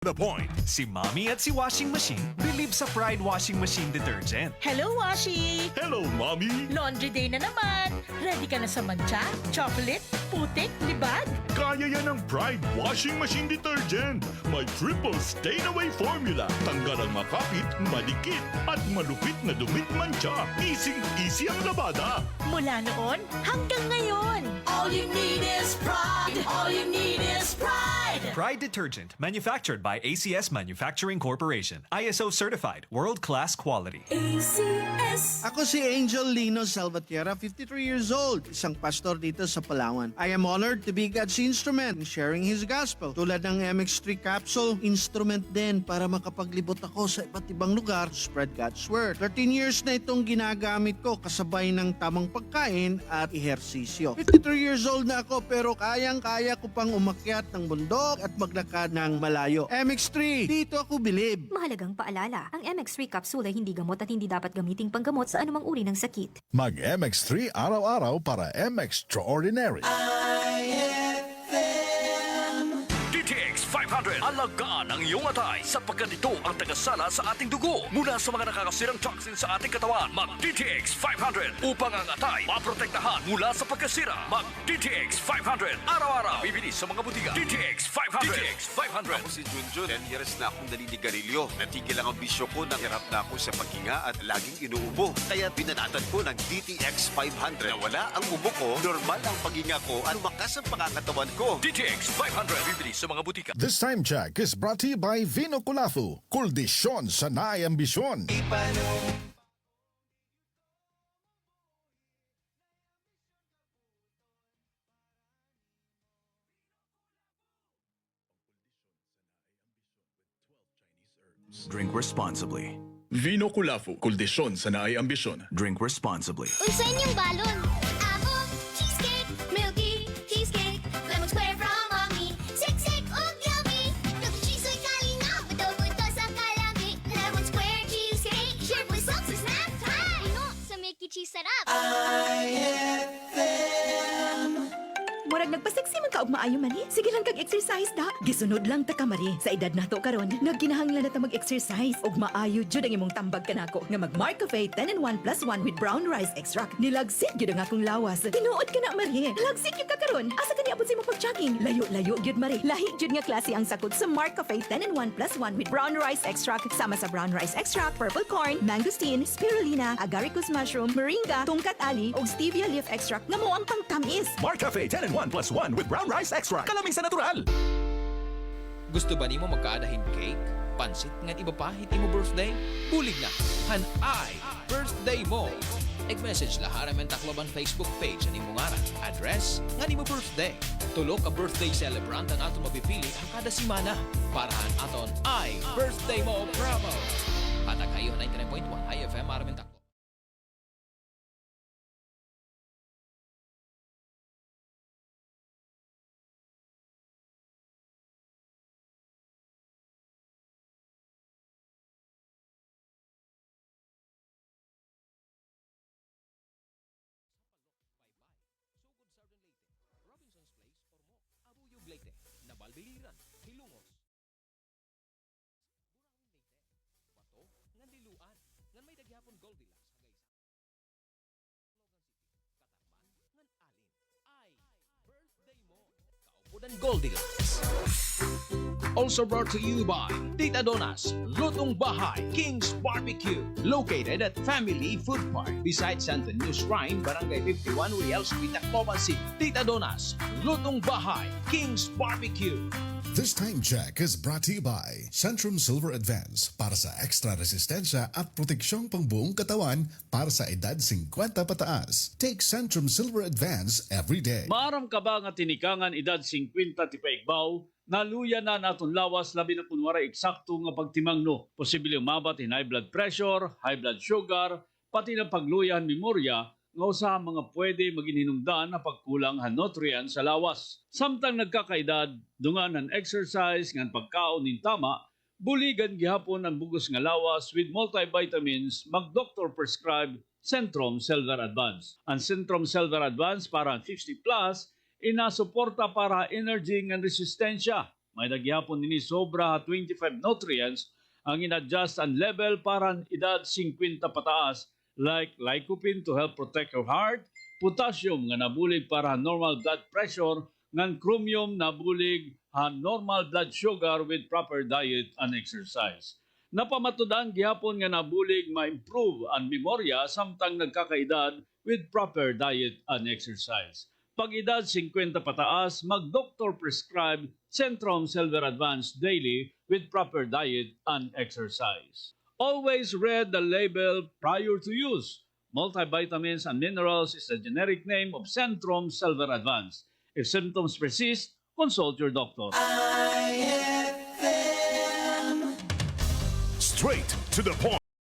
The point. Si Mommy at si Washing Machine believe sa Pride Washing Machine Detergent. Hello, Washi! Hello, Mommy! Laundry day na naman! Ready ka na sa mancha, chocolate, putik, libag? Kaya yan ang Pride Washing Machine Detergent. May triple stain-away formula. Tanggal ang makapit, madikit, at malupit na dumit mancha. Easy ang labada. Mula noon hanggang ngayon. All you need is pride! All you need is pride! Pride Detergent, manufactured by ACS Manufacturing Corporation. ISO certified, world-class quality. ACS! Ako si Angel Lino Salvatierra, 53 years old, isang pastor dito sa Palawan. I am honored to be God's instrument in sharing His gospel. Tulad ng MX3 capsule, instrument din para makapaglibot ako sa iba't ibang lugar to spread God's word. 13 years na itong ginagamit ko kasabay ng tamang pagkain at ehersisyo. 53 years old na ako pero kayang-kaya ko pang umakyat ng bundok at maglakad ng malayo. MX3, dito ako bilib. Mahalagang paalala, ang MX3 capsule ay hindi gamot at hindi dapat gamiting panggamot sa anumang uri ng sakit. Mag-MX3 araw-araw para MX-Extraordinary. DTX 500. Alagaan ang iyong atay sapagkat ito ang tagasala sa ating dugo mula sa mga nakakasirang toxin sa ating katawan. Mag-DTX 500 upang ang atay maprotektahan mula sa pagkasira. Mag-DTX 500. Araw-araw. Bibili sa mga butika. DTX 500. DTX 500. Ako si Junjun. 10 years na akong naninigarilyo. Natigil ang bisyo ko nang hirap na ako sa paghinga at laging inuubo. Kaya binanatan ko ng DTX 500. Nawala ang ubo ko, normal ang paghinga ko at lumakas ang pangangatawan ko. DTX 500. Bibili sa mga butika. This time check is brought to you by Vino Colafu. Kuldisyon sa naayambisyon. Drink responsibly. Vino Colafu. Kuldisyon sa naayambisyon. Drink responsibly. Unsa inyong balon? Ako, cheesecake, milky, cheesecake, lemon square from mommy, siksik ug yummy. Nag-cheese oy kalinaw, buto-buto sa kalami. Lemon square cheesecake, shared with sauce sa snack time. Puno sa milky cheese sarap. Murag nagpaseksi man ka og maayo man eh. Sige lang kag exercise da. Gisunod lang ta ka mari. Sa edad nato karon, nagkinahanglan na ta mag-exercise og maayo jud ang imong tambag kanako nga mag Mark Cafe 10-in-1 + 1 with brown rice extract. Nilagsit gyud ang akong lawas. Tinuod ka na mari. Lagsit gyud ka karon. Asa ka niabot sa imong pag-jogging? Layo-layo gyud mari. Lahi gyud nga klase ang sakot sa Mark Cafe 10-in-1 + 1 with brown rice extract sama sa brown rice extract, purple corn, mangosteen, spirulina, agaricus mushroom, moringa, tungkat ali ug stevia leaf extract nga mao ang pangtamis. Mark Cafe 10-in-1 + 1 with brown rice extract. Kalaming sa natural. Gusto ba nimo magkaadahin cake? Pansit nga ibapahit imo birthday? Bulig na! Hanay! Birthday mo! Eg-message lahara men takloban Facebook page ang imong ngaran, address, nga nimo birthday. Tulo ka birthday celebrant ang aton mapipili ang kada semana. Parahan aton ay Birthday Mo Promo! Patak kayo 99.1 IFM Aramen Taklo. Robinson's Place, Ormo, Abuyog Leyte, Nabalbiliran, Hilungos. Burawang Leyte, Bato, Ngandiluan, ngan may daghapon Goldilocks, hangay sa Katarman, ngan alin, ay, birthday mo, kaupudan Goldilocks. Also brought to you by Tita Donas, Lutong Bahay, King's Barbecue, located at Family Food Park beside Santa Cruz Shrine, Barangay 51, Real Street, Tacloban City. Tita Donas, Lutong Bahay, King's Barbecue. This time check is brought to you by Centrum Silver Advance para sa extra resistensya at proteksyong pangbuong katawan para sa edad 50 pataas. Take Centrum Silver Advance every day. Maaram ka ba nga tinikangan edad 50 ti paigbaw? Naluya na naton lawas labi na kunwara eksakto nga pagtimangno. Posible umabat in high blood pressure, high blood sugar, pati na pagluyan memorya nga usa mga pwede maginhinungdan na pagkulang han nutrients sa lawas. Samtang nagkakaedad, dungan ang exercise ngan pagkaon nin tama, buligan gihapon ang bugos nga lawas with multivitamins mag-doctor prescribe Centrum Silver Advance. Ang Centrum Silver Advance para 50 plus inasuporta para energy ng resistensya May nagyapon nini sobra 25 nutrients ang in-adjust ang level para edad 50 pataas like lycopene to help protect your heart, potassium nga nabulig para normal blood pressure, ngan chromium nabulig normal blood sugar with proper diet and exercise. Napamatudan gihapon nga nabulig ma-improve ang memorya samtang nagkakaedad with proper diet and exercise. Pag edad 50 pataas, mag-doctor prescribe Centrum Silver Advance daily with proper diet and exercise. Always read the label prior to use. Multivitamins and minerals is the generic name of Centrum Silver Advance. If symptoms persist, consult your doctor. Straight to the point.